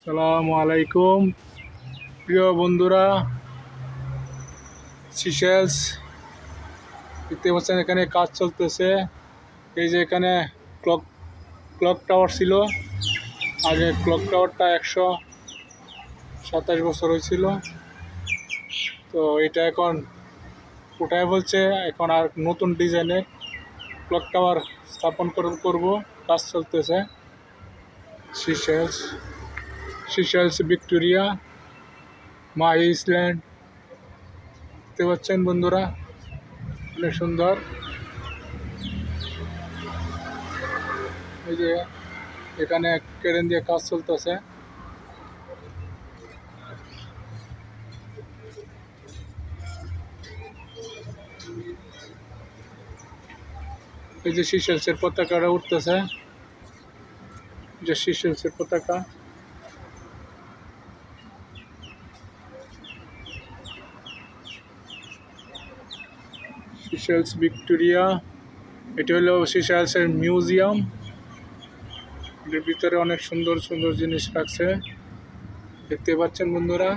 আসসালামু আলাইকুম প্রিয় বন্ধুরা। সিশেলস দেখতে পাচ্ছেন, এখানে কাজ চলতেছে। এই যে এখানে ক্লক ক্লক টাওয়ার ছিল। আগে ক্লক টাওয়ারটা 127 বছর হয়েছিল, তো এটা এখন উঠায় বলছে। এখন আর নতুন ডিজাইনের ক্লক টাওয়ার স্থাপন করব, কাজ চলতেছে। সিশেলস ভিক্টোরিয়া মাই আইল্যান্ড দেখতে পাচ্ছেন বন্ধুরা, অনেক সুন্দর। এই যে এখানে ক্রেন দিয়ে কাজ চলতেছে। এই যে সিশেলসের পতাকাটা উঠতেছে, যে সিশেলসের পতাকা। সিশেলস ভিক্টোরিয়া, এটা হলো সিশেলসের মিউজিয়াম। এর ভিতরে অনেক সুন্দর সুন্দর জিনিস রাখছে, দেখতে পাচ্ছেন বন্ধুরা।